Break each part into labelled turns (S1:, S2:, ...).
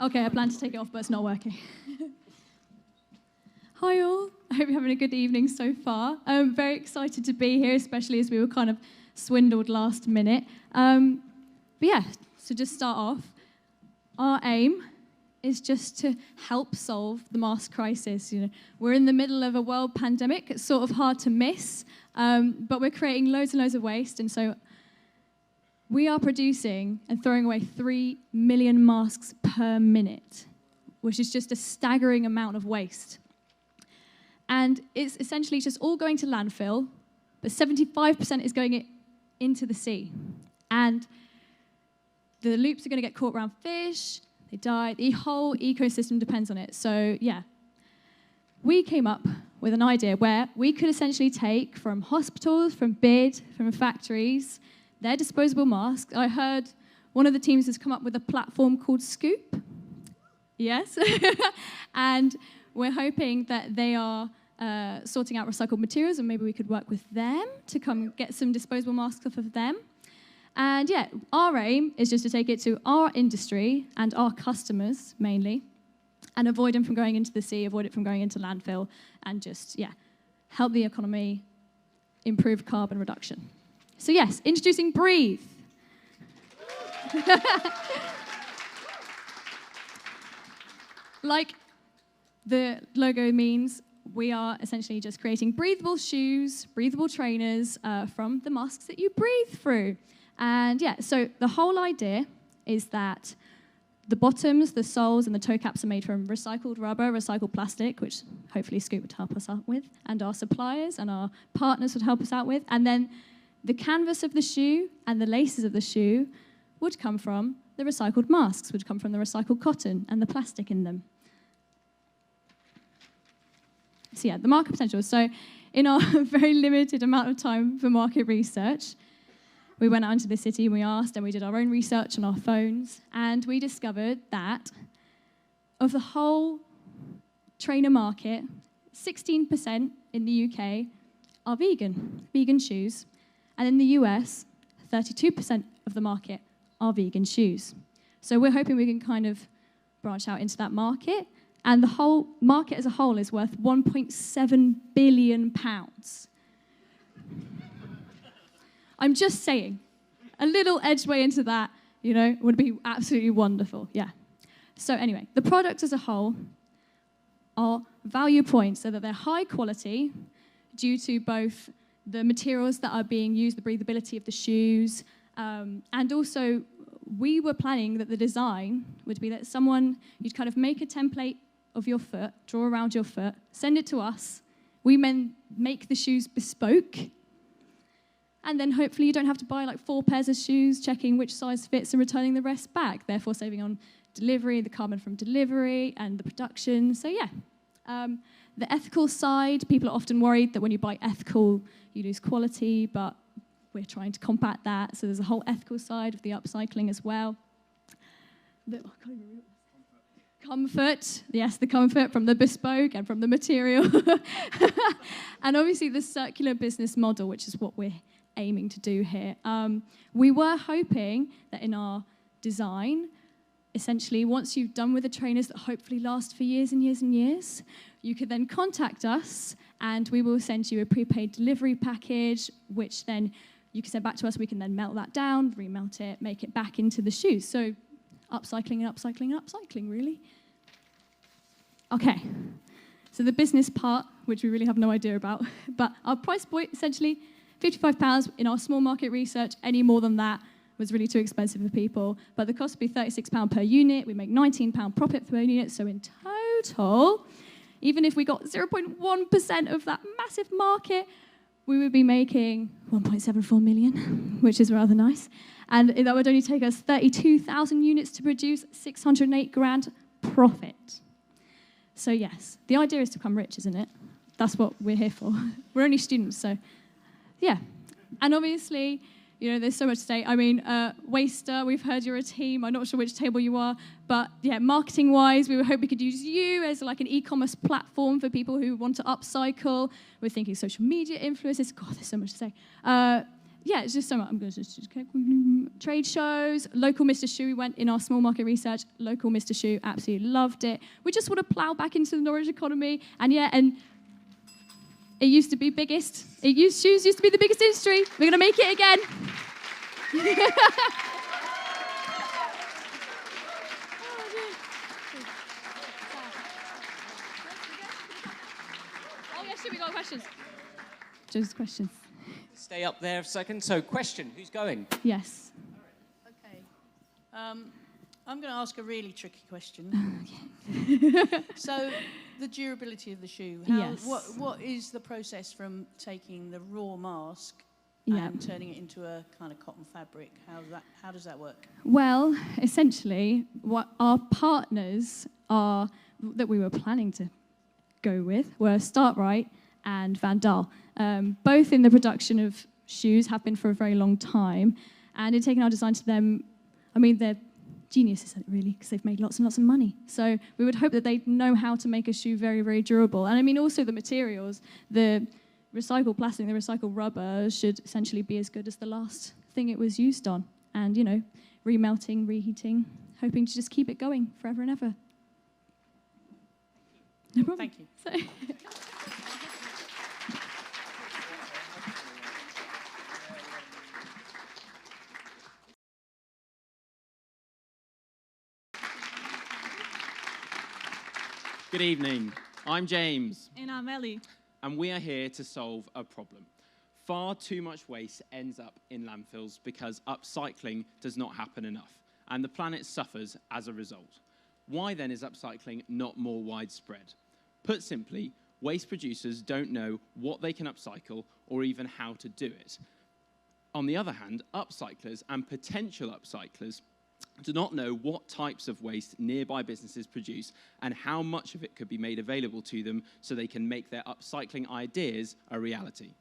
S1: Okay, I plan to take it off, but it's not working. Hi all, I hope you're having a good evening so far. I'm very excited to be here, especially as we were kind of swindled last minute. But yeah, so just start off. Our aim is just to help solve the mask crisis. You know, we're in the middle of a world pandemic. It's sort of hard to miss, but we're creating loads and loads of waste, and so we are producing and throwing away 3 million masks per minute, which is just a staggering amount of waste. And it's essentially just all going to landfill, but 75% is going into the sea. And the loops are going to get caught around fish, they die, the whole ecosystem depends on it. So yeah, we came up with an idea where we could essentially take from hospitals, from BID, from factories, their disposable masks. I heard one of the teams has come up with a platform called Scoop. Yes. And we're hoping that they are sorting out recycled materials, and maybe we could work with them to come get some disposable masks off of them. And yeah, our aim is just to take it to our industry and our customers mainly, and avoid them from going into the sea, avoid it from going into landfill, and just, yeah, help the economy improve carbon reduction. So yes, introducing Breathe. Like the logo means, we are essentially just creating breathable shoes, breathable trainers from the masks that you breathe through. And yeah, so the whole idea is that the bottoms, the soles, and the toe caps are made from recycled rubber, recycled plastic, which hopefully Scoop would help us out with, and our suppliers and our partners would help us out with. And then the canvas of the shoe and the laces of the shoe would come from the recycled masks, would come from the recycled cotton and the plastic in them. So yeah, the market potential. So in our very limited amount of time for market research, we went out into the city and we asked, and we did our own research on our phones, and we discovered that of the whole trainer market, 16% in the UK are vegan shoes. And in the US, 32% of the market are vegan shoes. So we're hoping we can kind of branch out into that market. And the whole market as a whole is worth £1.7 billion. I'm just saying, a little edgeway into that, you know, would be absolutely wonderful, yeah. So anyway, the products as a whole are value points, so that they're high quality due to both the materials that are being used, the breathability of the shoes, and also we were planning that the design would be that you'd kind of make a template of your foot, draw around your foot, send it to us, we make the shoes bespoke, and then hopefully you don't have to buy like 4 pairs of shoes, checking which size fits and returning the rest back, therefore saving on delivery, the carbon from delivery, and the production. So yeah. The ethical side, people are often worried that when you buy ethical, you lose quality, but we're trying to combat that. So there's a whole ethical side of the upcycling as well. Comfort, yes, the comfort from the bespoke and from the material. And obviously the circular business model, which is what we're aiming to do here. We were hoping that in our design, essentially, once you've done with the trainers that hopefully last for years and years and years, you could then contact us and we will send you a prepaid delivery package, which then you can send back to us. We can then melt that down, remelt it, make it back into the shoes. So upcycling and upcycling and upcycling, really. Okay, so the business part, which we really have no idea about, but our price point, essentially, £55 in our small market research. Any more than that was really too expensive for people, but the cost would be £36 per unit. We make £19 profit per unit, so in total, even if we got 0.1% of that massive market, we would be making 1.74 million, which is rather nice. And that would only take us 32,000 units to produce 608 grand profit. So yes, the idea is to become rich, isn't it? That's what we're here for. We're only students, so yeah. And obviously, you know, there's so much to say. I mean, Waystr, we've heard you're a team. I'm not sure which table you are. But yeah, marketing-wise, we hope we could use you as like an e-commerce platform for people who want to upcycle. We're thinking social media influencers. God, there's so much to say. yeah, it's just so much. I'm going to just trade shows, local Mr. Shoe. We went in our small market research. Local Mr. Shoe, absolutely loved it. We just want to plough back into the Norwich economy, and it used to be biggest. Shoes used to be the biggest industry. We're going to make it again. Oh yeah, should we go questions? Just questions.
S2: Stay up there a second. So, question, who's going?
S1: Yes.
S3: Okay. I'm going to ask a really tricky question. So, the durability of the shoe.
S1: Yes.
S3: What is the process from taking the raw mask
S1: Yeah.
S3: and turning it into a kind of cotton fabric? How does that work?
S1: Well, essentially, what our partners are that we were planning to go with were StartUpCycle and Vandal. Both in the production of shoes have been for a very long time, and in taking our design to them, I mean, they're geniuses at it, really, because they've made lots and lots of money. So we would hope that they know how to make a shoe very, very durable. And I mean, also the materials, the recycled plastic, the recycled rubber should essentially be as good as the last thing it was used on. And, remelting, reheating, hoping to just keep it going forever and ever. No problem.
S3: Thank you.
S4: Good evening. I'm James.
S5: And I'm Ellie.
S4: And we are here to solve a problem. Far too much waste ends up in landfills because upcycling does not happen enough, and the planet suffers as a result. Why then is upcycling not more widespread? Put simply, waste producers don't know what they can upcycle or even how to do it. On the other hand, upcyclers and potential upcyclers do not know what types of waste nearby businesses produce and how much of it could be made available to them so they can make their upcycling ideas a reality.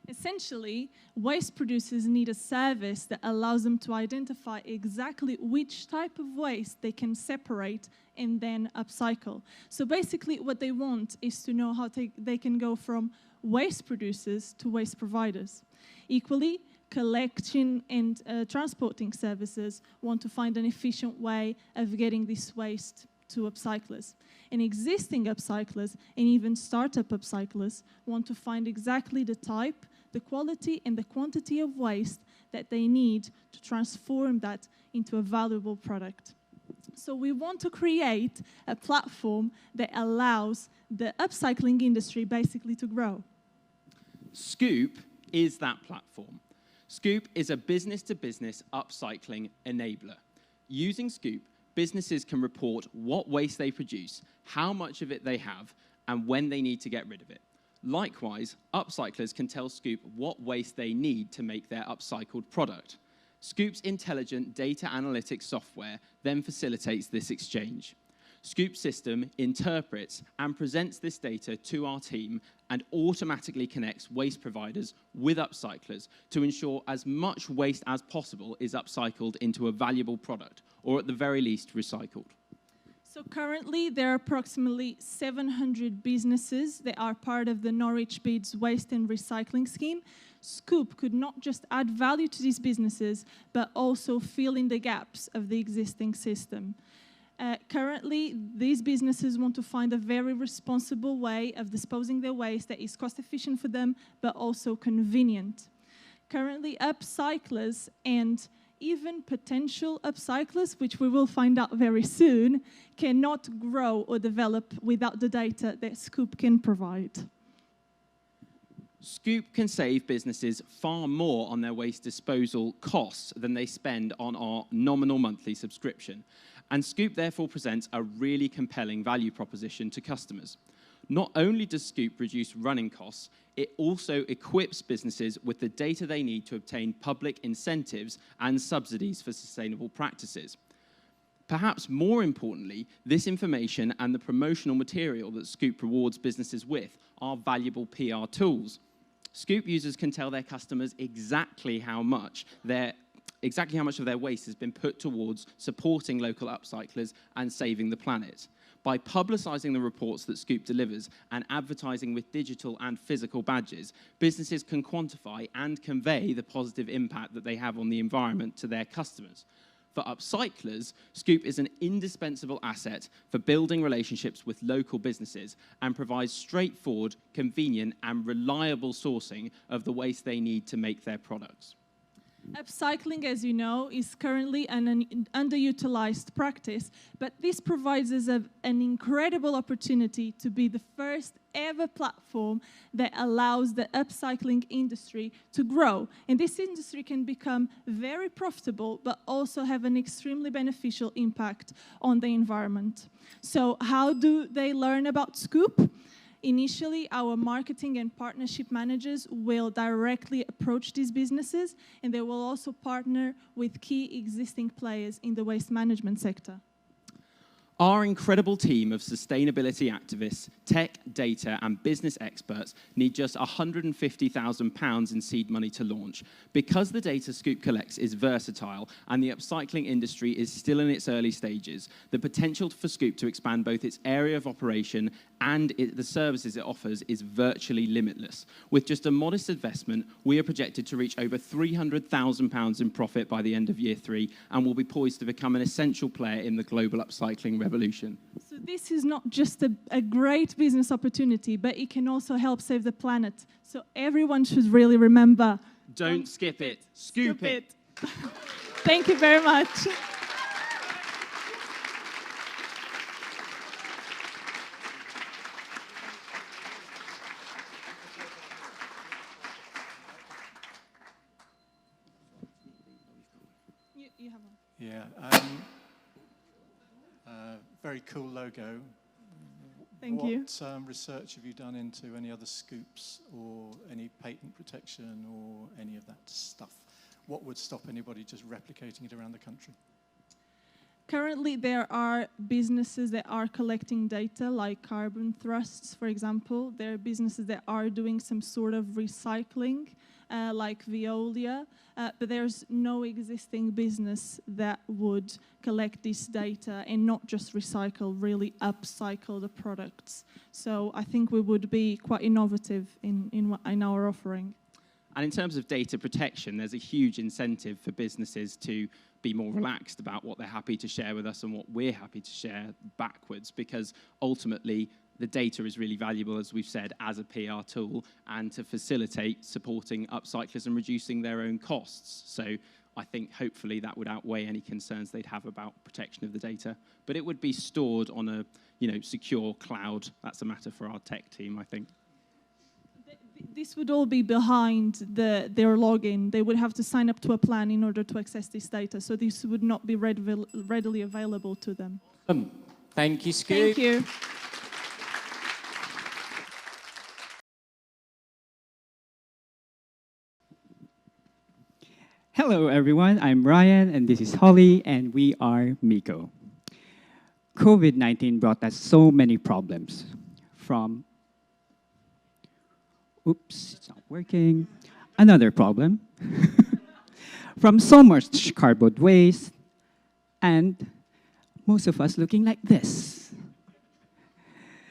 S5: Essentially, waste producers need a service that allows them to identify exactly which type of waste they can separate and then upcycle. So basically, what they want is to know how they can go from waste producers to waste providers. Equally, collection and transporting services want to find an efficient way of getting this waste to upcyclers. And existing upcyclers and even startup upcyclers want to find exactly the type, the quality and the quantity of waste that they need to transform that into a valuable product. So we want to create a platform that allows the upcycling industry basically to grow.
S4: Scoop is that platform. Scoop is a business-to-business upcycling enabler. Using Scoop, businesses can report what waste they produce, how much of it they have, and when they need to get rid of it. Likewise, upcyclers can tell Scoop what waste they need to make their upcycled product. Scoop's intelligent data analytics software then facilitates this exchange. Scoop's system interprets and presents this data to our team and automatically connects waste providers with upcyclers to ensure as much waste as possible is upcycled into a valuable product, or at the very least, recycled.
S5: So currently, there are approximately 700 businesses that are part of the Norwich Beads Waste and Recycling Scheme. Scoop could not just add value to these businesses, but also fill in the gaps of the existing system. Currently, these businesses want to find a very responsible way of disposing their waste that is cost-efficient for them, but also convenient. Currently, upcyclers and even potential upcyclers, which we will find out very soon, cannot grow or develop without the data that Scoop can provide.
S4: Scoop can save businesses far more on their waste disposal costs than they spend on our nominal monthly subscription. And Scoop therefore presents a really compelling value proposition to customers. Not only does Scoop reduce running costs, it also equips businesses with the data they need to obtain public incentives and subsidies for sustainable practices. Perhaps more importantly, this information and the promotional material that Scoop rewards businesses with are valuable PR tools. Scoop users can tell their customers exactly how much of their waste has been put towards supporting local upcyclers and saving the planet. By publicising the reports that Scoop delivers and advertising with digital and physical badges, businesses can quantify and convey the positive impact that they have on the environment to their customers. For upcyclers, Scoop is an indispensable asset for building relationships with local businesses and provides straightforward, convenient, and reliable sourcing of the waste they need to make their products.
S5: Upcycling, as you know, is currently an underutilized practice, but this provides us an incredible opportunity to be the first ever platform that allows the upcycling industry to grow. And this industry can become very profitable, but also have an extremely beneficial impact on the environment. So how do they learn about Scoop? Initially, our marketing and partnership managers will directly approach these businesses, and they will also partner with key existing players in the waste management sector.
S4: Our incredible team of sustainability activists, tech, data, and business experts need just £150,000 in seed money to launch. Because the data Scoop collects is versatile and the upcycling industry is still in its early stages, the potential for Scoop to expand both its area of operation and the services it offers is virtually limitless. With just a modest investment, we are projected to reach over £300,000 in profit by the end of year 3 and will be poised to become an essential player in the global upcycling revolution.
S5: So this is not just a great business opportunity, but it can also help save the planet. So everyone should really remember,
S4: don't skip it, scoop it.
S5: Thank you very much. You have one.
S6: Yeah. Very cool logo.
S5: Thank you.
S6: What research have you done into any other scoops or any patent protection or any of that stuff? What would stop anybody just replicating it around the country?
S5: Currently, there are businesses that are collecting data, like carbon thrusts, for example. There are businesses that are doing some sort of recycling, like Veolia, but there's no existing business that would collect this data and not just recycle, really upcycle the products. So I think we would be quite innovative in our offering.
S4: And in terms of data protection, there's a huge incentive for businesses to be more relaxed about what they're happy to share with us and what we're happy to share backwards, because ultimately the data is really valuable, as we've said, as a PR tool and to facilitate supporting upcyclers and reducing their own costs. So I think hopefully that would outweigh any concerns they'd have about protection of the data. But it would be stored on a secure cloud. That's a matter for our tech team, I think.
S5: This would all be behind their login. They would have to sign up to a plan in order to access this data. So this would not be readily available to them.
S2: Thank you, Scoop.
S5: Thank you.
S7: Hello, everyone. I'm Ryan, and this is Holly, and we are Miko. COVID-19 brought us so many problems, from oops, it's not working. Another problem. From so much cardboard waste, and most of us looking like this.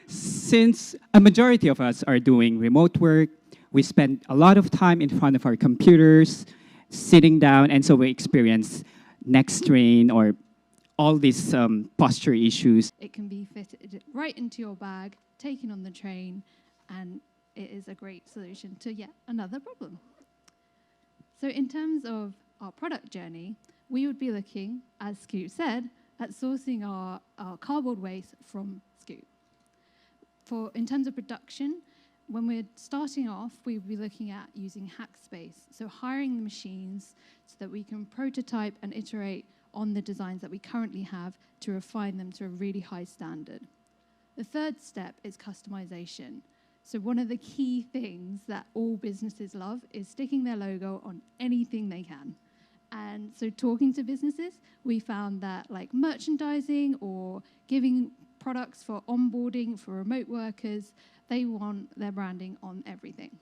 S7: Since a majority of us are doing remote work, we spend a lot of time in front of our computers, sitting down, and so we experience neck strain or all these posture issues.
S8: It can be fitted right into your bag, taken on the train, and it is a great solution to yet another problem. So in terms of our product journey, we would be looking, as Scoop said, at sourcing our cardboard waste from Scoop. In terms of production, when we're starting off, we would be looking at using Hackspace, so hiring the machines so that we can prototype and iterate on the designs that we currently have to refine them to a really high standard. The third step is customization. So one of the key things that all businesses love is sticking their logo on anything they can. And so talking to businesses, we found that like merchandising or giving products for onboarding for remote workers, they want their branding on everything.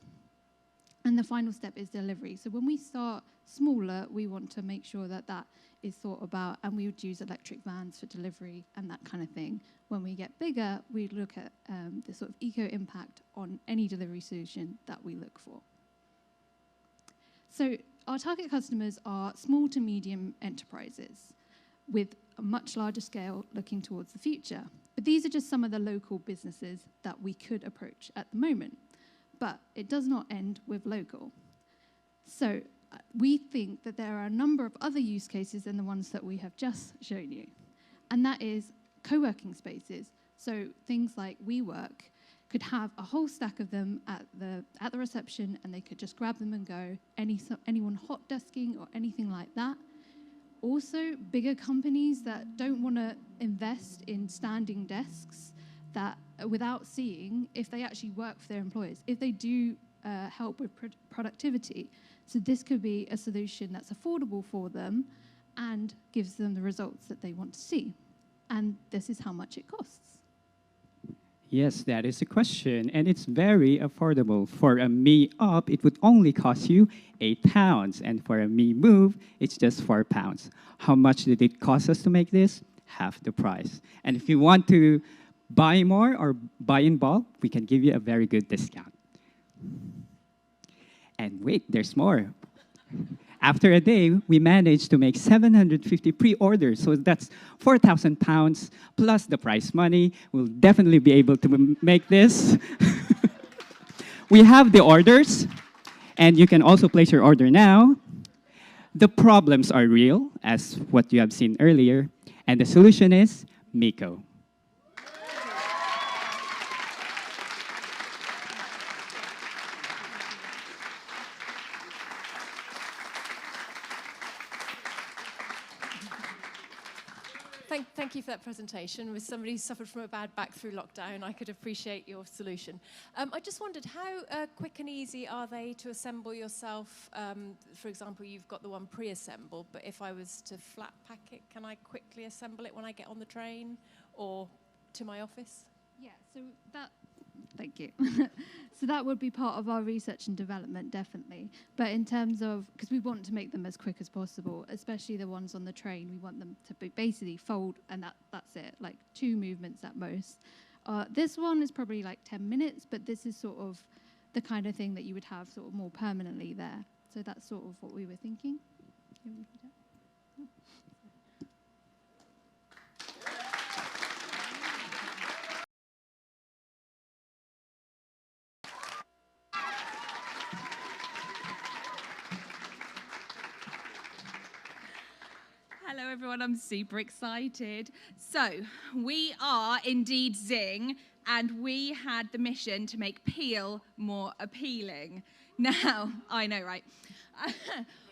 S8: And the final step is delivery. So when we start smaller, we want to make sure that that is thought about, and we would use electric vans for delivery and that kind of thing. When we get bigger, we look at the sort of eco-impact on any delivery solution that we look for. So our target customers are small to medium enterprises with a much larger scale looking towards the future. But these are just some of the local businesses that we could approach at the moment. But it does not end with local. So we think that there are a number of other use cases than the ones that we have just shown you. And that is co-working spaces. So things like WeWork could have a whole stack of them at the reception, and they could just grab them and go. Anyone hot desking or anything like that. Also, bigger companies that don't want to invest in standing desks that without seeing if they actually work for their employers, if they do help with productivity. So this could be a solution that's affordable for them and gives them the results that they want to see. And this is how much it costs.
S7: Yes, that is the question, and it's very affordable. For a Me Up, it would only cost you £8, and for a Me Move, it's just £4. How much did it cost us to make this? Half the price. And if you want to buy more or buy in bulk, we can give you a very good discount. And wait, there's more. After a day, we managed to make 750 pre-orders, so that's £4,000 plus the prize money. We'll definitely be able to make this. We have the orders, and you can also place your order now. The problems are real, as what you have seen earlier, and the solution is Miko.
S9: Thank you for that presentation. With somebody who suffered from a bad back through lockdown, I could appreciate your solution. I just wondered, how quick and easy are they to assemble yourself? For example, you've got the one pre-assembled, but if I was to flat pack it, can I quickly assemble it when I get on the train or to my office?
S8: Yeah, so that, thank you. So that would be part of our research and development, definitely. But in terms of, because we want to make them as quick as possible, especially the ones on the train, we want them to be basically fold, and that's it, like 2 movements at most. This one is probably like 10 minutes, but this is sort of the kind of thing that you would have sort of more permanently there. So that's sort of what we were thinking.
S10: Hello everyone, I'm super excited. So, we are indeed Zing, and we had the mission to make peel more appealing. Now, I know, right?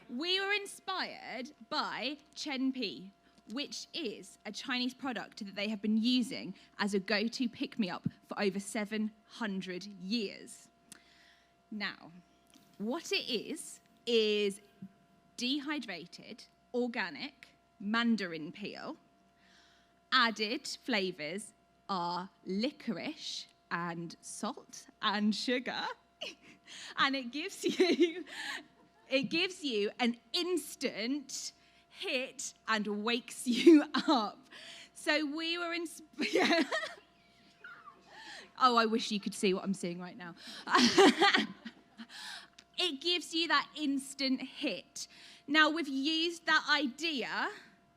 S10: We were inspired by Chenpi, which is a Chinese product that they have been using as a go-to pick-me-up for over 700 years. Now, what it is dehydrated, organic, mandarin peel. Added flavors are licorice and salt and sugar. And it gives you an instant hit and wakes you up. So we were inspired. Oh, I wish you could see what I'm seeing right now. It gives you that instant hit. Now, we've used that idea,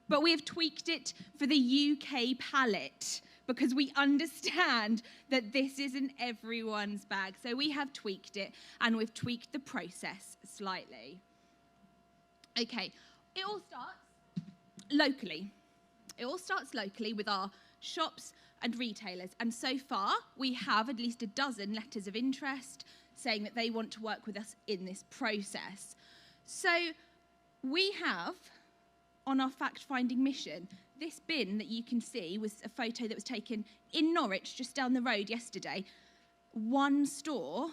S10: but we have tweaked it for the UK palate because we understand that this isn't everyone's bag. So we have tweaked it, and we've tweaked the process slightly. Okay, it all starts locally. It all starts locally with our shops and retailers. And so far, we have at least a dozen letters of interest saying that they want to work with us in this process. So we have, on our fact-finding mission, this bin that you can see was a photo that was taken in Norwich, just down the road yesterday. One store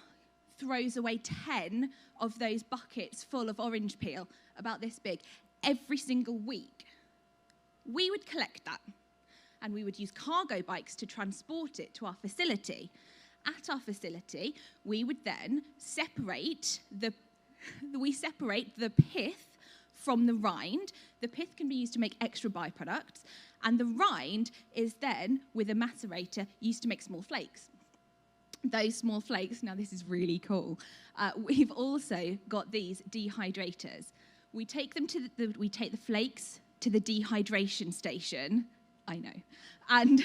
S10: throws away 10 of those buckets full of orange peel, about this big, every single week. We would collect that, and we would use cargo bikes to transport it to our facility. At our facility, we would then separate the pith from the rind. The pith can be used to make extra byproducts, And the rind is then, with a macerator, used to make small flakes. Those small flakes, now this is really cool, we've also got these dehydrators. We take the flakes to the dehydration station, I know, and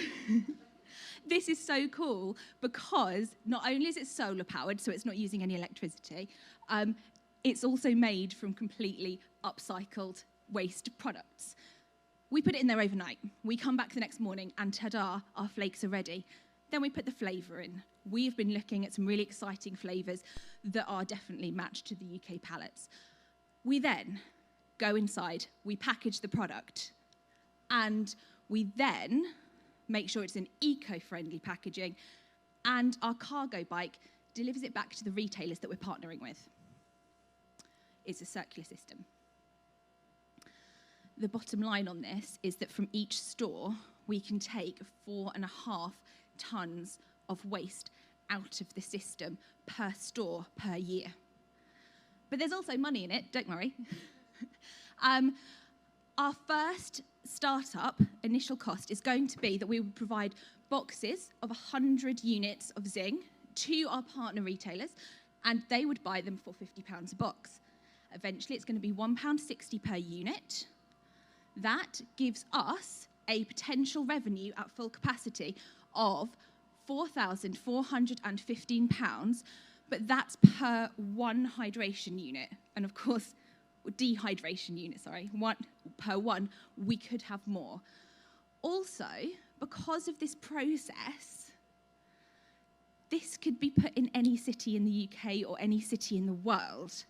S10: this is so cool because not only is it solar powered, so it's not using any electricity, it's also made from completely upcycled waste products. We put it in there overnight. We come back the next morning and ta-da, our flakes are ready. Then we put the flavour in. We've been looking at some really exciting flavours that are definitely matched to the UK palettes. We then go inside, we package the product, and we then make sure it's in eco-friendly packaging, and our cargo bike delivers it back to the retailers that we're partnering with. It's a circular system. The bottom line on this is that from each store, we can take 4.5 tons of waste out of the system per store per year. But there's also money in it, don't worry. Our first startup initial cost is going to be that we would provide boxes of 100 units of Zing to our partner retailers, and they would buy them for £50 a box. Eventually, it's going to be £1.60 per unit. That gives us a potential revenue at full capacity of £4,415, but that's per one hydration unit. And of course, dehydration unit, sorry, per one, we could have more. Also, because of this process, this could be put in any city in the UK or any city in the world.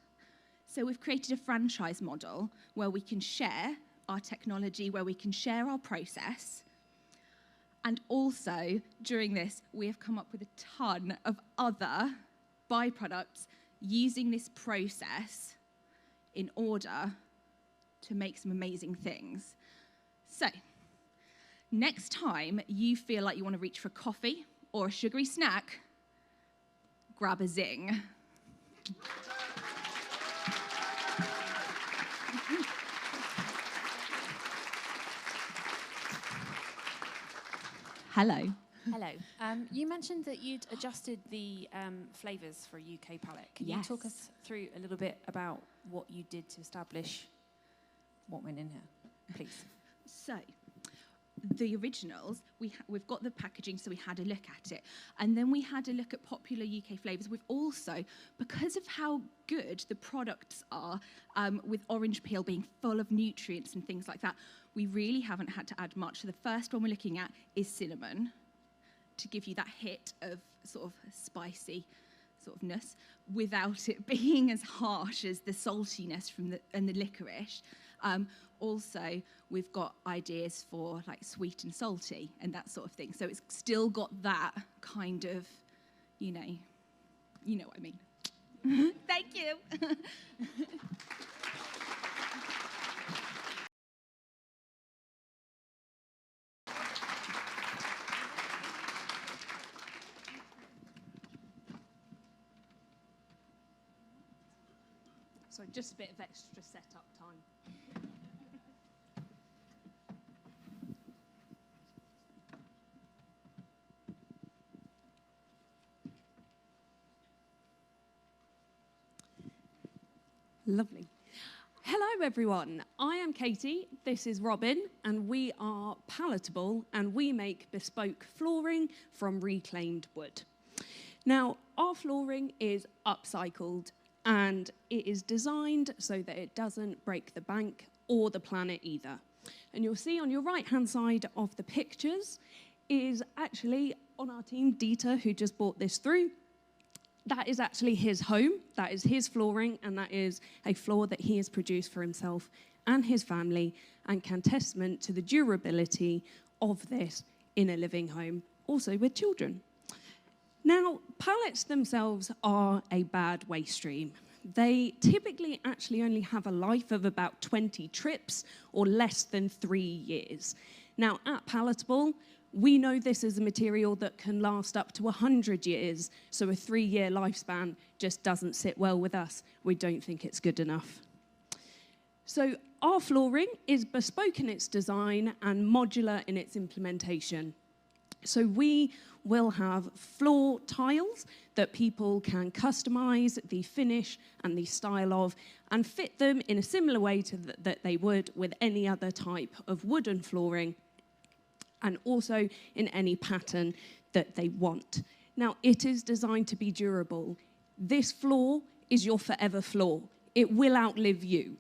S10: So we've created a franchise model where we can share our technology, where we can share our process. And also, during this, we have come up with a ton of other byproducts using this process in order to make some amazing things. So, next time you feel like you want to reach for coffee or a sugary snack, grab a Zing. Hello.
S11: Hello. You mentioned that you'd adjusted the flavours for a UK palette. Can you talk us through a little bit about what you did to establish what went in here, please?
S10: So, the originals, we've got the packaging, so we had a look at it. And then we had a look at popular UK flavours. We've also, because of how good the products are, with orange peel being full of nutrients and things like that, we really haven't had to add much. So the first one we're looking at is cinnamon, to give you that hit of sort of spicy sort-ofness without it being as harsh as the saltiness from the licorice. Also, we've got ideas for like sweet and salty and that sort of thing. So it's still got that kind of, you know what I mean. Thank you.
S12: So just a bit of extra setup time. Lovely. Hello, everyone. I am Katie, this is Robin, and we are Palatable, and we make bespoke flooring from reclaimed wood. Now, our flooring is upcycled, and it is designed so that it doesn't break the bank or the planet either. And you'll see on your right-hand side of the pictures is actually on our team, Dieter, who just brought this through. That is actually his home, that is his flooring, and that is a floor that he has produced for himself and his family, and can testament to the durability of this in a living home, also with children. Now, pallets themselves are a bad waste stream. They typically actually only have a life of about 20 trips or less than 3 years. Now, at Palatable, we know this is a material that can last up to 100 years, so a 3-year lifespan just doesn't sit well with us. We don't think it's good enough. So our flooring is bespoke in its design and modular in its implementation. So we will have floor tiles that people can customize the finish and the style of and fit them in a similar way to that they would with any other type of wooden flooring, and also in any pattern that they want. Now, it is designed to be durable. This floor is your forever floor. It will outlive you.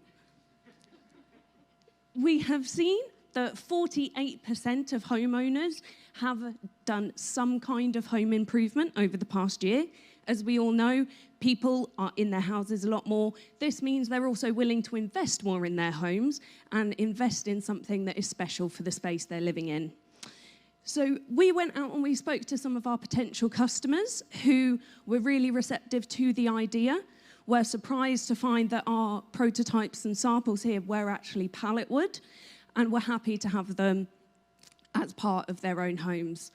S12: We have seen that 48% of homeowners have done some kind of home improvement over the past year. As we all know, people are in their houses a lot more. This means they're also willing to invest more in their homes and invest in something that is special for the space they're living in. So we went out and we spoke to some of our potential customers who were really receptive to the idea. We're surprised to find that our prototypes and samples here were actually pallet wood, and we're happy to have them as part of their own homes.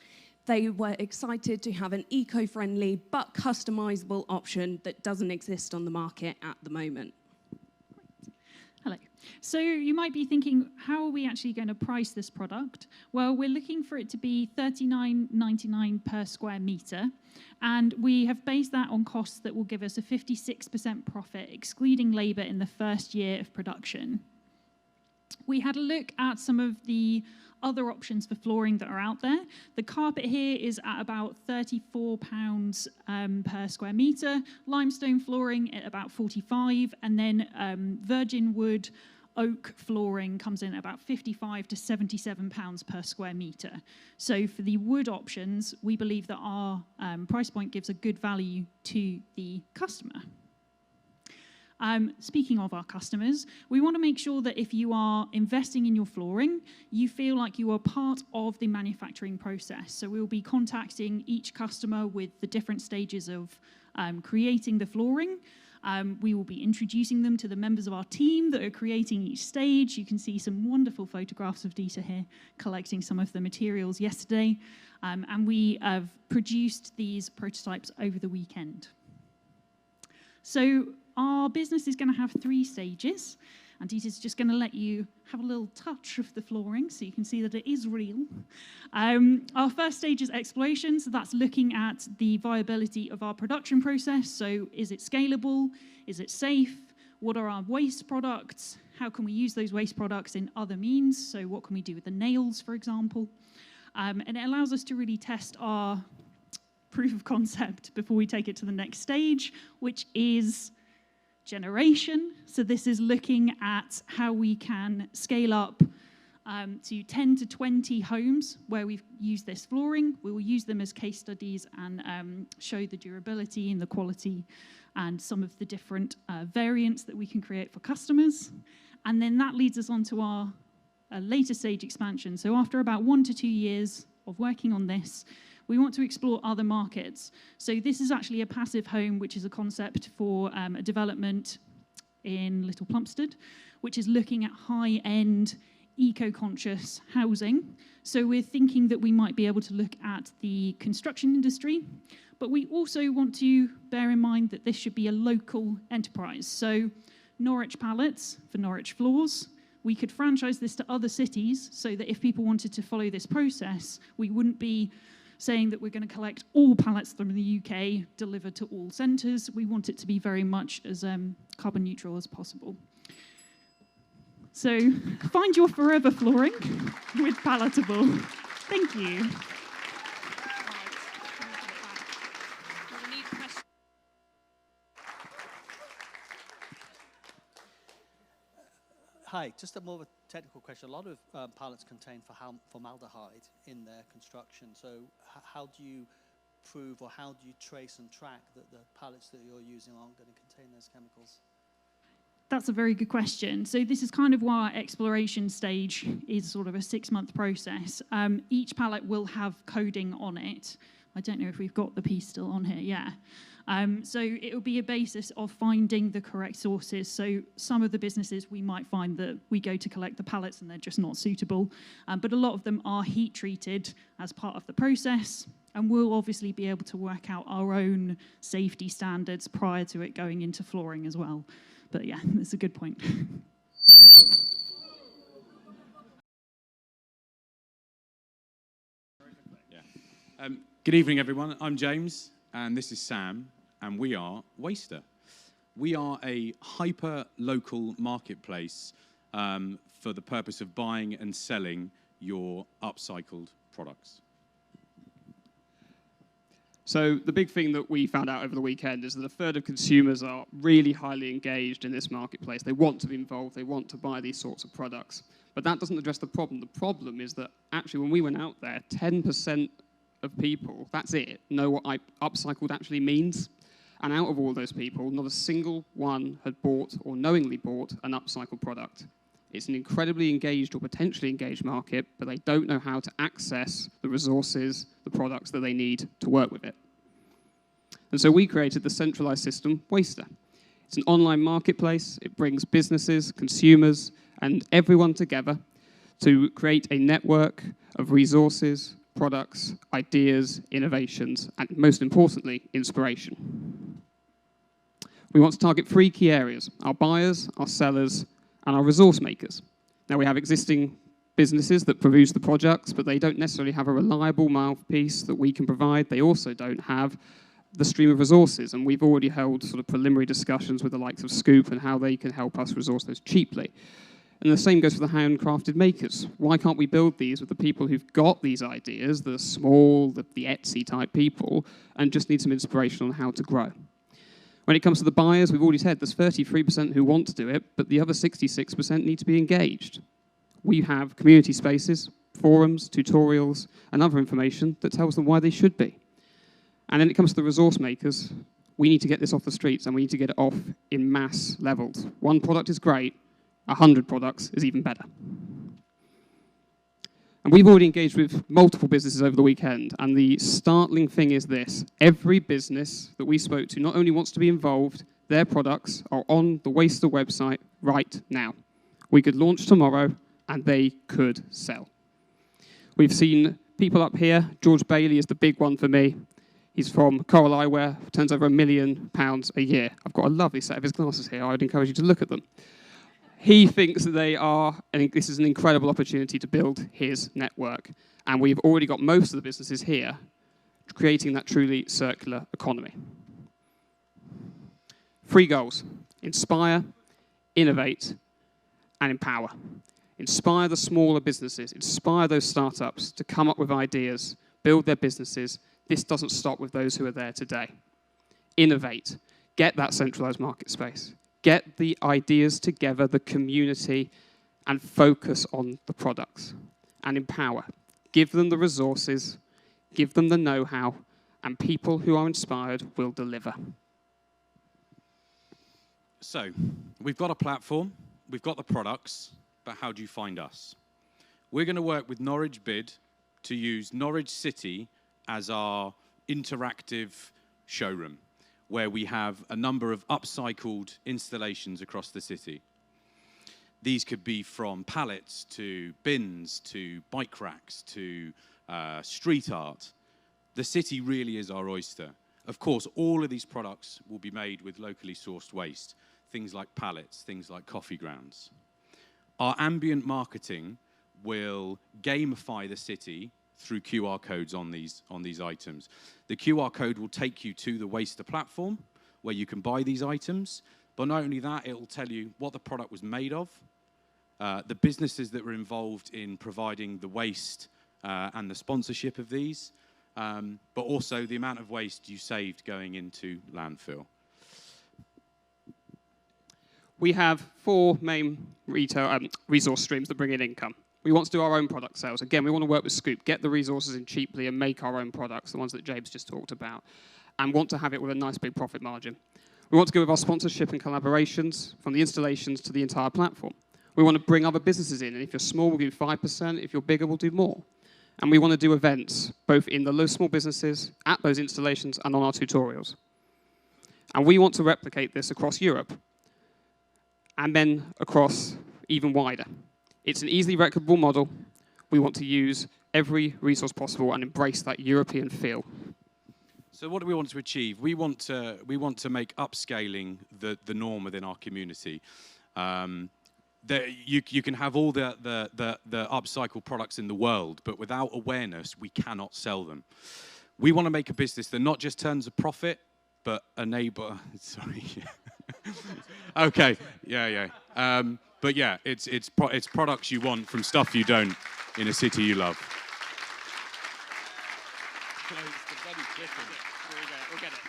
S12: They were excited to have an eco-friendly but customizable option that doesn't exist on the market at the moment.
S13: Hello. So you might be thinking, how are we actually going to price this product? Well, we're looking for it to be $39.99 per square metre, and we have based that on costs that will give us a 56% profit, excluding labour in the first year of production. We had a look at some of the other options for flooring that are out there. The carpet here is at about £34 per square metre, limestone flooring at about 45, and then virgin wood oak flooring comes in at about 55 to £77 per square metre. So for the wood options, we believe that our price point gives a good value to the customer. Speaking of our customers, we want to make sure that if you are investing in your flooring, you feel like you are part of the manufacturing process. So we'll be contacting each customer with the different stages of creating the flooring. We will be introducing them to the members of our team that are creating each stage. You can see some wonderful photographs of Dita here collecting some of the materials yesterday. And we have produced these prototypes over the weekend. So our business is going to have 3 stages, and Dita's just going to let you have a little touch of the flooring so you can see that it is real. Our first stage is exploration, so that's looking at the viability of our production process. So is it scalable? Is it safe? What are our waste products? How can we use those waste products in other means? So what can we do with the nails, for example? And it allows us to really test our proof of concept before we take it to the next stage, which is generation. So this is looking at how we can scale up to 10 to 20 homes where we've used this flooring. We will use them as case studies and show the durability and the quality and some of the different variants that we can create for customers. And then that leads us on to our later stage expansion. So after about 1 to 2 years of working on this, we want to explore other markets. So this is actually a passive home, which is a concept for a development in Little Plumstead, which is looking at high-end, eco-conscious housing. So we're thinking that we might be able to look at the construction industry, but we also want to bear in mind that this should be a local enterprise. So Norwich pallets for Norwich floors. We could franchise this to other cities so that if people wanted to follow this process, we wouldn't be saying that we're going to collect all pallets from the UK, delivered to all centres. We want it to be very much as carbon neutral as possible. So find your forever flooring with Palatable. Thank you.
S14: Hi, just a more of a technical question. A lot of pallets contain formaldehyde in their construction. So how do you prove, or how do you trace and track that the pallets that you're using aren't going to contain those chemicals?
S13: That's a very good question. So this is kind of why our exploration stage is sort of a 6-month process. Each pallet will have coding on it. I don't know if we've got the piece still on here. Yeah. So it will be a basis of finding the correct sources. So some of the businesses we might find that we go to collect the pallets and they're just not suitable. But a lot of them are heat treated as part of the process. And we'll obviously be able to work out our own safety standards prior to it going into flooring as well. But yeah, that's a good point.
S15: Good evening, everyone. I'm James, and this is Sam, and we are Waystr. We are a hyper-local marketplace for the purpose of buying and selling your upcycled products.
S16: So the big thing that we found out over the weekend is that a third of consumers are really highly engaged in this marketplace. They want to be involved. They want to buy these sorts of products. But that doesn't address the problem. The problem is that actually when we went out there, 10% of people, that's it, know what upcycled actually means. And out of all those people, not a single one had bought or knowingly bought an upcycled product. It's an incredibly engaged or potentially engaged market, but they don't know how to access the resources, the products that they need to work with it. And so we created the centralized system, Waystr. It's an online marketplace. It brings businesses, consumers, and everyone together to create a network of resources, products, ideas, innovations, and most importantly, inspiration. We want to target 3 key areas: our buyers, our sellers, and our resource makers. Now, we have existing businesses that produce the products, but they don't necessarily have a reliable mouthpiece that we can provide. They also don't have the stream of resources, and we've already held sort of preliminary discussions with the likes of Scoop and how they can help us resource those cheaply. And the same goes for the handcrafted makers. Why can't we build these with the people who've got these ideas, the small, the Etsy type people, and just need some inspiration on how to grow? When it comes to the buyers, we've already said there's 33% who want to do it, but the other 66% need to be engaged. We have community spaces, forums, tutorials, and other information that tells them why they should be. And then it comes to the resource makers. We need to get this off the streets, and we need to get it off in mass levels. 1 product is great. 100 products is even better. And we've already engaged with multiple businesses over the weekend, and the startling thing is this: every business that we spoke to not only wants to be involved, their products are on the Waystr website right now. We could launch tomorrow, and they could sell. We've seen people up here. George Bailey is the big one for me. He's from Coral Eyewear, turns over £1 million a year. I've got a lovely set of his glasses here. I'd encourage you to look at them. He thinks that they are, and this is an incredible opportunity to build his network. And we've already got most of the businesses here creating that truly circular economy. 3 goals: inspire, innovate, and empower. Inspire the smaller businesses, inspire those startups to come up with ideas, build their businesses. This doesn't stop with those who are there today. Innovate, get that centralized market space. Get the ideas together, the community, and focus on the products. And empower. Give them the resources, give them the know-how, and people who are inspired will deliver.
S15: So, we've got a platform, we've got the products, but how do you find us? We're going to work with Norwich Bid to use Norwich City as our interactive showroom, where we have a number of upcycled installations across the city. These could be from pallets to bins to bike racks to street art. The city really is our oyster. Of course, all of these products will be made with locally sourced waste, things like pallets, things like coffee grounds. Our ambient marketing will gamify the city through QR codes on these items. The QR code will take you to the Waystr platform where you can buy these items, but not only that, it will tell you what the product was made of, the businesses that were involved in providing the waste and the sponsorship of these, but also the amount of waste you saved going into landfill.
S16: We have 4 main retail resource streams that bring in income. We want to do our own product sales. Again, we want to work with Scoop, get the resources in cheaply and make our own products, the ones that James just talked about, and want to have it with a nice big profit margin. We want to go with our sponsorship and collaborations, from the installations to the entire platform. We want to bring other businesses in, and if you're small, we'll do 5%. If you're bigger, we'll do more. And we want to do events, both in the small businesses, at those installations, and on our tutorials. And we want to replicate this across Europe, and then across even wider. It's an easily replicable model. We want to use every resource possible and embrace that European feel.
S15: So what do we want to achieve? We want to make upscaling the norm within our community. You can have all the upcycled products in the world, but without awareness, we cannot sell them. We want to make a business that not just turns a profit, but enable. Sorry. Okay. Yeah. But yeah, it's products you want from stuff you don't in a city you love.
S16: We'll get it.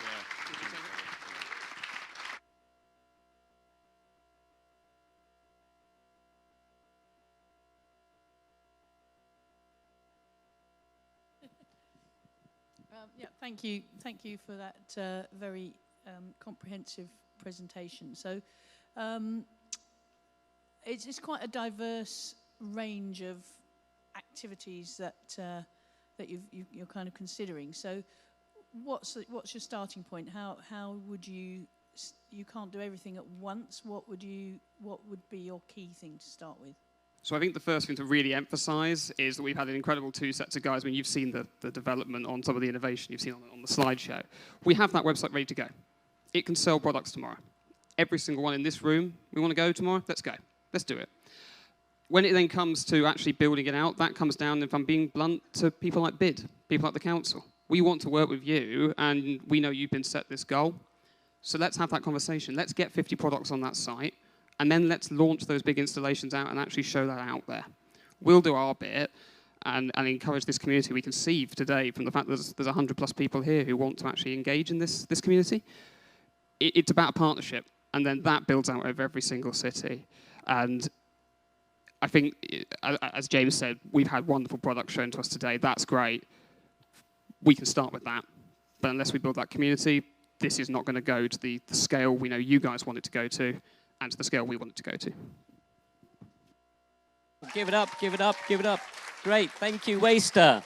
S3: Yeah, thank you for that very comprehensive presentation. So it's quite a diverse range of activities that you're kind of considering. So what's your starting point? How would you can't do everything at once? What would be your key thing to start with?
S16: So I think the first thing to really emphasize is that we've had an incredible 2 sets of guys. I mean, you've seen the development on some of the innovation you've seen on the slideshow. We have that website ready to go. It can sell products tomorrow. Every single one in this room, we want to go tomorrow? Let's go. Let's do it. When it then comes to actually building it out, that comes down, if I'm being blunt, to people like BID, people like the council. We want to work with you, and we know you've been set this goal. So let's have that conversation. Let's get 50 products on that site. And then let's launch those big installations out and actually show that out there. We'll do our bit and encourage this community. We can see today from the fact that there's 100+ people here who want to actually engage in this community. It's about a partnership, and then that builds out over every single city. And I think, as James said, we've had wonderful products shown to us today. That's great. We can start with that. But unless we build that community, this is not going to go to the scale we know you guys want it to go to, and to the scale we want it to go to.
S2: Give it up, give it up, give it up. Great, thank you, Waystr.